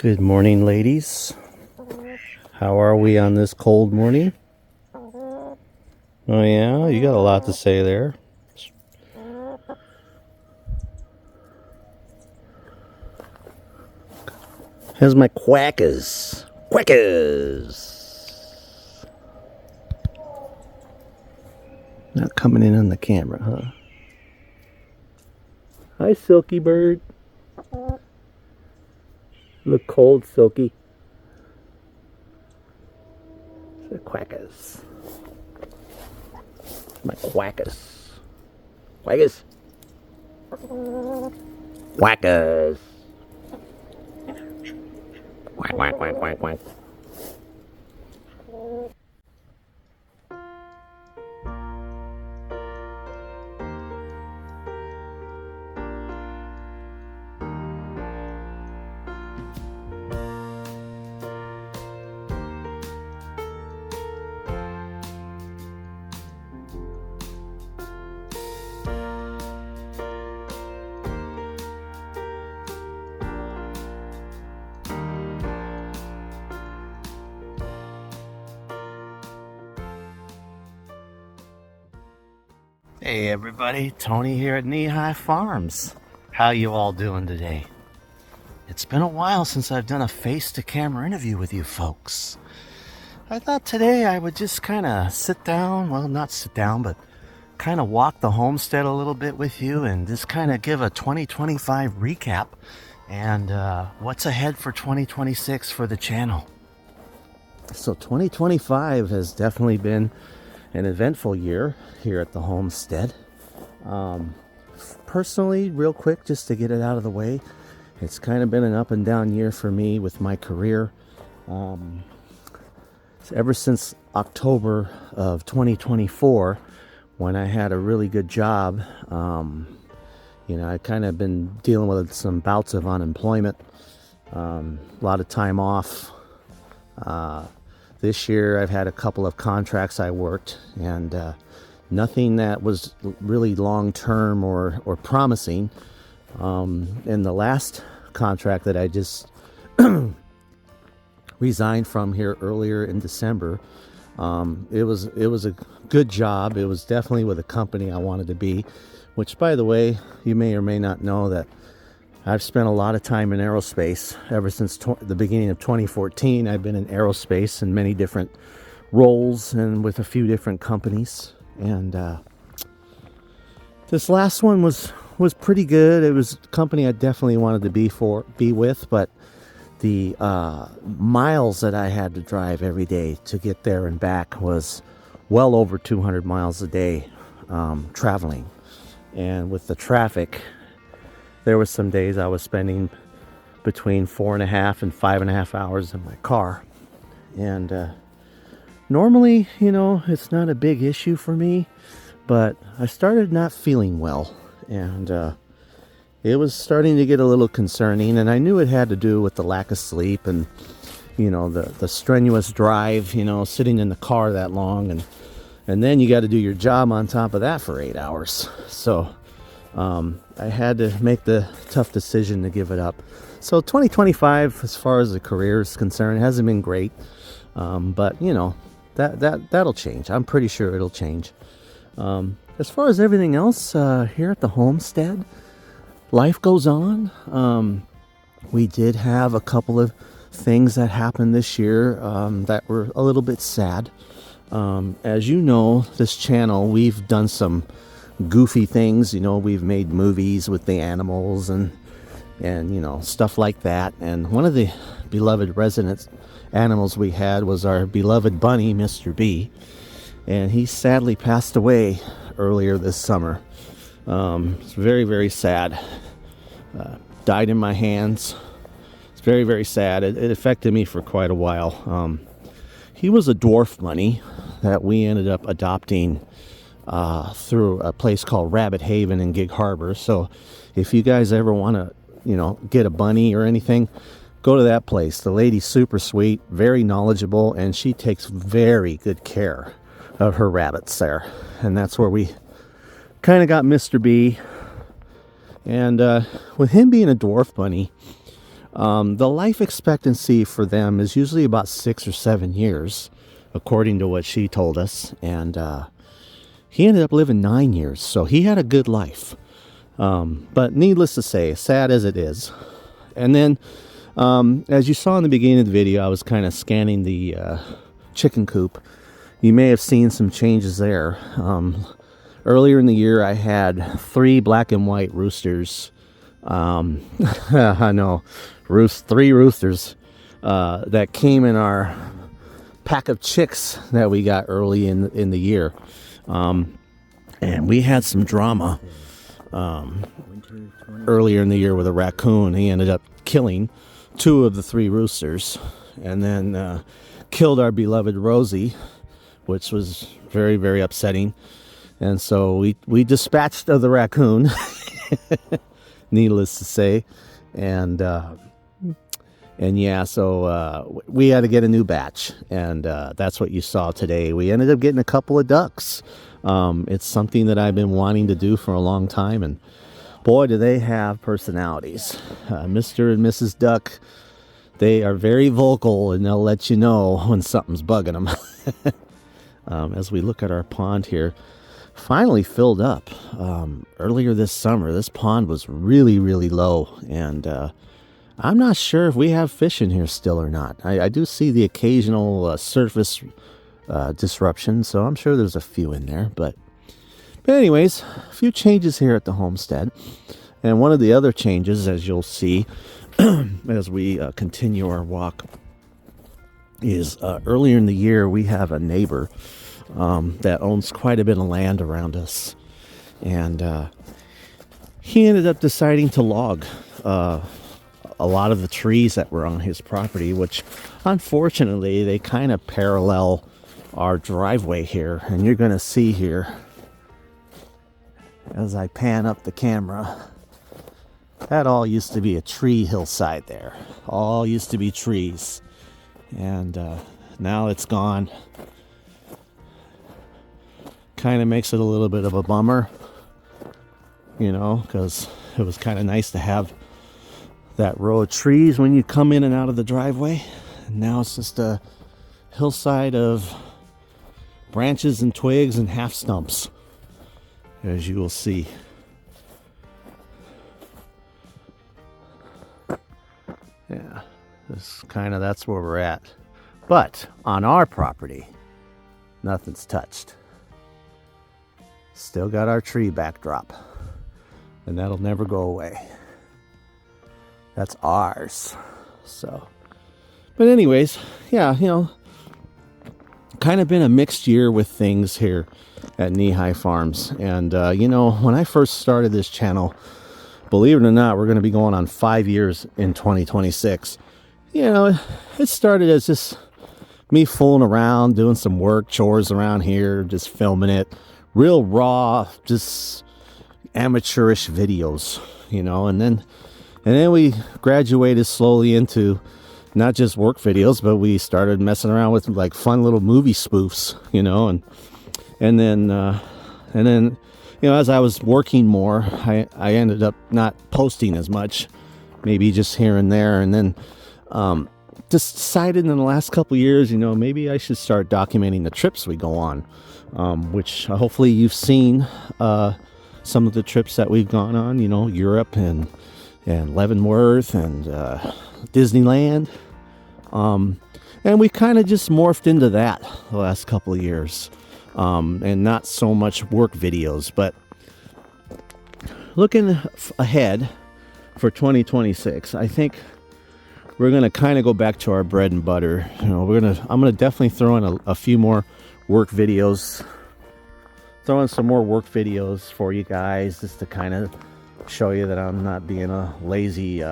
Good morning, ladies. How are we on this cold morning? Oh yeah, you got a lot to say there. Here's my quackers. Quackers! Not coming in on the camera, huh? Hi, Silky Bird. Look cold, Silky. The quackers. My quackers. Quackers. Quackers. Quack, quack, quack, quack, quack. Hey everybody, Tony here at Knee High Farms. How you all doing today? It's been a while since I've done a face-to-camera interview with you folks. I thought today I would just kind of sit down, well not sit down, but kind of walk the homestead a little bit with you and just kind of give a 2025 recap and what's ahead for 2026 for the channel. So 2025 has definitely been an eventful year here at the homestead. Personally, real quick, just to get it out of the way, it's kind of been an up and down year for me with my career. Ever since October of 2024, when I had a really good job, I kind of been dealing with some bouts of unemployment, a lot of time off. This year I've had a couple of contracts I worked, and nothing that was really long-term or promising. And the last contract that I just resigned from here earlier in December, it was a good job. It was definitely with a company I wanted to be, which, by the way, you may or may not know that I've spent a lot of time in aerospace ever since the beginning of 2014. I've been in aerospace in many different roles and with a few different companies. And this last one was pretty good. It was a company I definitely wanted to be with, but the miles that I had to drive every day to get there and back was well over 200 miles a day traveling. And with the traffic, there was some days I was spending between 4.5 and 5.5 hours in my car. And normally, it's not a big issue for me, but I started not feeling well. And it was starting to get a little concerning. And I knew it had to do with the lack of sleep and, the strenuous drive, sitting in the car that long. And then you got to do your job on top of that for 8 hours. So I had to make the tough decision to give it up. So 2025, as far as the career is concerned, hasn't been great. But that'll change. I'm pretty sure it'll change. As far as everything else here at the homestead, life goes on. We did have a couple of things that happened this year that were a little bit sad. As you know, this channel, we've done some goofy things. We've made movies with the animals and stuff like that. And one of the beloved resident animals we had was our beloved bunny, Mr. B. And he sadly passed away earlier this summer. It's very, very sad. Died in my hands. It's very, very sad. It affected me for quite a while. He was a dwarf bunny that we ended up adopting through a place called Rabbit Haven in Gig Harbor. So if you guys ever want to, get a bunny or anything, go to that place. The lady's super sweet, very knowledgeable, and she takes very good care of her rabbits there. And that's where we kind of got Mr. B. And with him being a dwarf bunny, The life expectancy for them is usually about 6 or 7 years, according to what she told us. And he ended up living 9 years, so he had a good life. But needless to say, sad as it is. And then, as you saw in the beginning of the video, I was kind of scanning the chicken coop. You may have seen some changes there. Earlier in the year, I had 3 black and white roosters. I know, 3 roosters that came in our pack of chicks that we got early in the year. And we had some drama earlier in the year with a raccoon. He ended up killing 2 of the 3 roosters, and then killed our beloved Rosie, which was very, very upsetting. And so we dispatched of the raccoon, needless to say. And yeah, so we had to get a new batch, and that's what you saw today. We ended up getting a couple of ducks. It's something that I've been wanting to do for a long time, and boy, do they have personalities. Mr. and Mrs. Duck, they are very vocal, and they'll let you know when something's bugging them. As we look at our pond here, finally filled up. Earlier this summer, this pond was really, really low, and I'm not sure if we have fish in here still or not. I do see the occasional surface disruption, so I'm sure there's a few in there. But anyways, a few changes here at the homestead. And one of the other changes, as you'll see as we continue our walk, is earlier in the year we have a neighbor that owns quite a bit of land around us. And he ended up deciding to log a lot of the trees that were on his property, which unfortunately they kind of parallel our driveway here. And you're going to see here as I pan up the camera, that all used to be a tree hillside there. All used to be trees. And now it's gone. Kind of makes it a little bit of a bummer, you know, because it was kind of nice to have that row of trees when you come in and out of the driveway. And now it's just a hillside of branches and twigs and half stumps, as you will see. Yeah, that's where we're at. But on our property, nothing's touched. Still got our tree backdrop, and that'll never go away. That's ours. So, but anyways, yeah, you know, kind of been a mixed year with things here at Nehi Farms. And you know, when I first started this channel, believe it or not, we're going to be going on 5 years in 2026. You know, it started as just me fooling around, doing some work, chores around here, just filming it. Real raw, just amateurish videos, you know. And then we graduated slowly into not just work videos, but we started messing around with like fun little movie spoofs, you know. And then you know, as I was working more, I ended up not posting as much, maybe just here and there. And then just decided in the last couple years, you know, maybe I should start documenting the trips we go on, which hopefully you've seen some of the trips that we've gone on, you know, Europe and Leavenworth and Disneyland. And we kind of just morphed into that the last couple of years. And not so much work videos, but looking ahead for 2026, I think we're going to kind of go back to our bread and butter. You know, I'm going to definitely throw in a few more work videos, throw in some more work videos for you guys, just to kind of show you that I'm not being a lazy,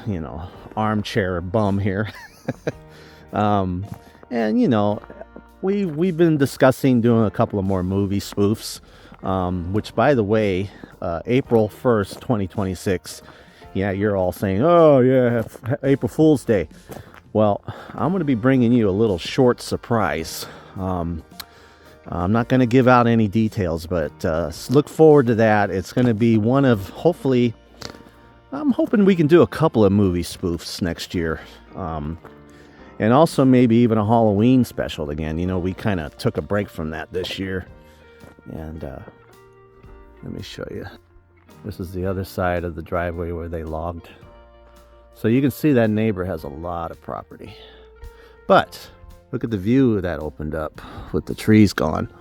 you know, armchair bum here. And, you know, we've been discussing doing a couple of more movie spoofs, which, by the way, April 1st, 2026, yeah, you're all saying, oh, yeah, April Fool's Day. Well, I'm going to be bringing you a little short surprise. I'm not going to give out any details, but look forward to that. It's going to be one of, hopefully, I'm hoping we can do a couple of movie spoofs next year. And also maybe even a Halloween special again. You know, we kind of took a break from that this year. And let me show you. This is the other side of the driveway where they logged. So you can see that neighbor has a lot of property. But look at the view that opened up with the trees gone.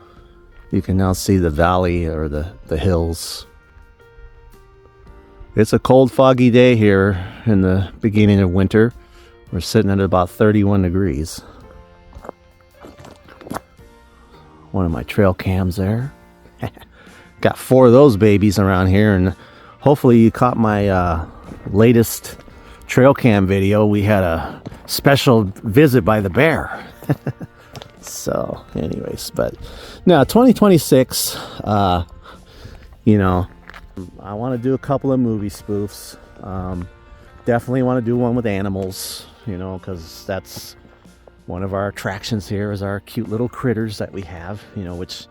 You can now see the valley or the hills. It's a cold, foggy day here in the beginning of winter. We're sitting at about 31 degrees. One of my trail cams there. Got 4 of those babies around here, and hopefully you caught my latest trail cam video. We had a special visit by the bear. So anyways, but now 2026, you know, I want to do a couple of movie spoofs. Definitely want to do one with animals, you know, because that's one of our attractions here is our cute little critters that we have, you know, which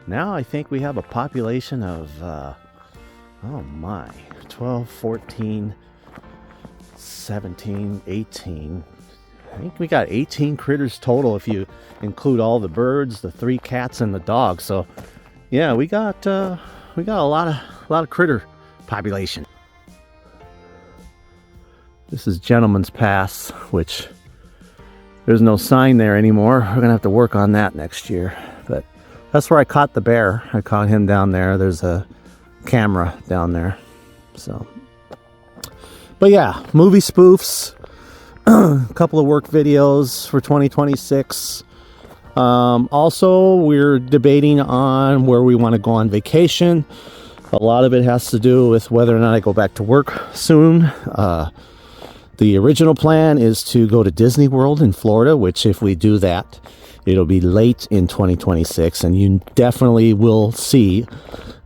now I think we have a population of, oh my, 12, 14, 17, 18. I think we got 18 critters total if you include all the birds, the 3 cats, and the dog. So, yeah, we got a lot of critter population. This is Gentleman's Pass, which there's no sign there anymore. We're gonna have to work on that next year. But that's where I caught the bear. I caught him down there. There's a camera down there. So, but yeah, movie spoofs. A couple of work videos for 2026. Also, we're debating on where we want to go on vacation. A lot of it has to do with whether or not I go back to work soon. The original plan is to go to Disney World in Florida, which if we do that, it'll be late in 2026, and you definitely will see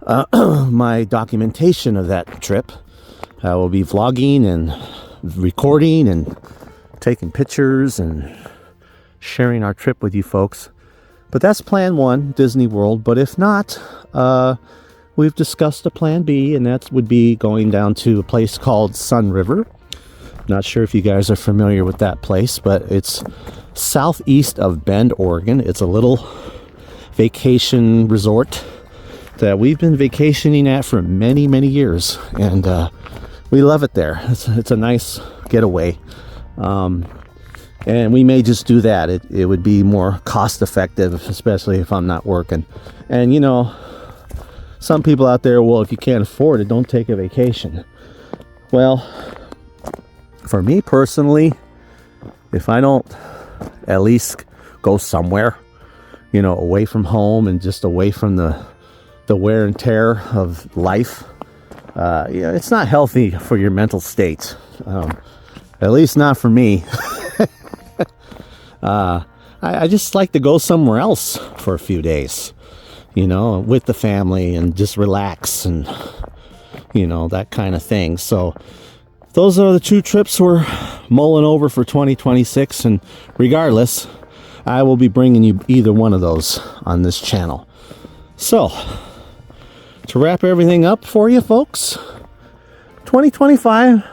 my documentation of that trip. I will be vlogging and recording and taking pictures and sharing our trip with you folks. But that's plan 1, Disney World. But if not, we've discussed a plan B, and that would be going down to a place called Sun River. Not sure if you guys are familiar with that place, but it's southeast of Bend, Oregon. It's a little vacation resort that we've been vacationing at for many, many years, and we love it there. It's a nice getaway. And we may just do that. It would be more cost effective, especially if I'm not working. And you know, some people out there, well, if you can't afford it, don't take a vacation. Well, for me personally, if I don't at least go somewhere, you know, away from home and just away from the wear and tear of life, you know, it's not healthy for your mental state. At least not for me. I just like to go somewhere else for a few days, you know, with the family and just relax and, you know, that kind of thing. So those are the 2 trips we're mulling over for 2026. And regardless, I will be bringing you either one of those on this channel. So to wrap everything up for you folks, 2025,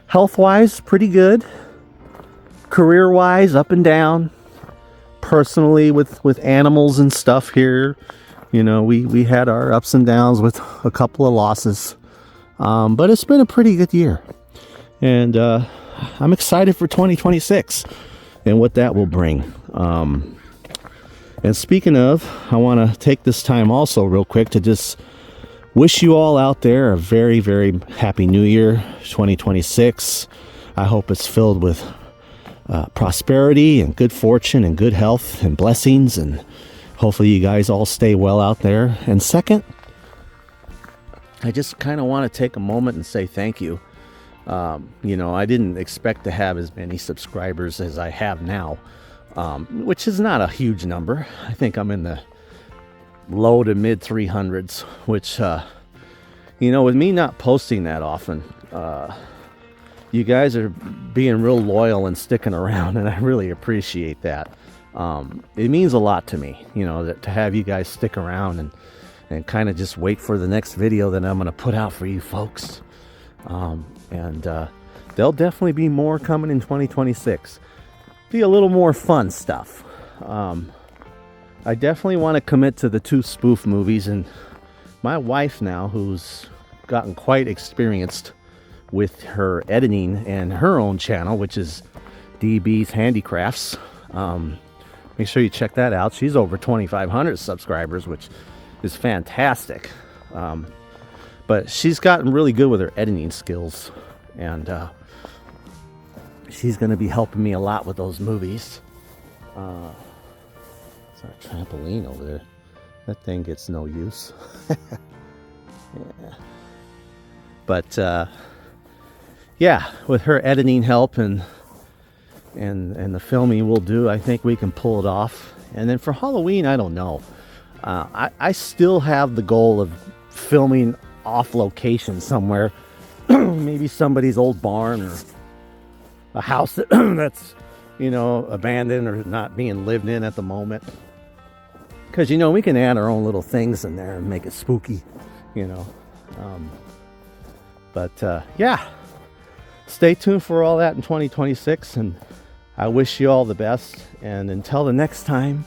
health-wise, pretty good. Career-wise, up and down. Personally, with animals and stuff here, you know, we had our ups and downs with a couple of losses. But it's been a pretty good year. And I'm excited for 2026 and what that will bring. And speaking of, I want to take this time also real quick to just wish you all out there a very, very happy new year, 2026. I hope it's filled with prosperity and good fortune and good health and blessings, and hopefully you guys all stay well out there. And second, I just kind of want to take a moment and say thank you. You know, I didn't expect to have as many subscribers as I have now, which is not a huge number. I think I'm in the low to mid 300s, which, you know, with me not posting that often, you guys are being real loyal and sticking around, and I really appreciate that. It means a lot to me, you know, that to have you guys stick around and kind of just wait for the next video that I'm going to put out for you folks. And there'll definitely be more coming in 2026. Be a little more fun stuff. I definitely want to commit to the 2 spoof movies, and my wife now, who's gotten quite experienced with her editing and her own channel, which is DB's Handicrafts. Make sure you check that out. She's over 2,500 subscribers, which is fantastic. But she's gotten really good with her editing skills, and she's going to be helping me a lot with those movies. It's our trampoline over there. That thing gets no use. Yeah. But yeah, with her editing help and the filming we'll do, I think we can pull it off. And then for Halloween, I don't know. I still have the goal of filming off location somewhere. Maybe somebody's old barn or a house that's, abandoned or not being lived in at the moment. Because, we can add our own little things in there and make it spooky, But yeah, stay tuned for all that in 2026. And I wish you all the best. And until the next time,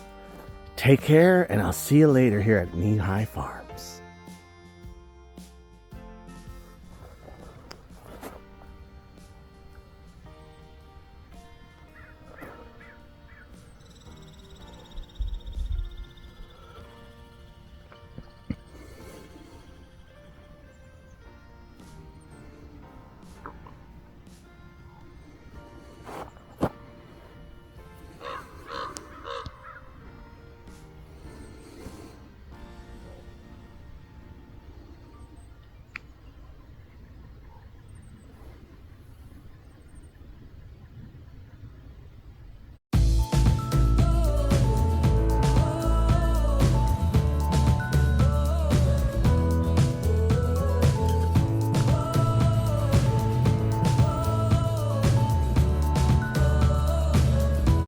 take care, and I'll see you later here at Knee High Farm.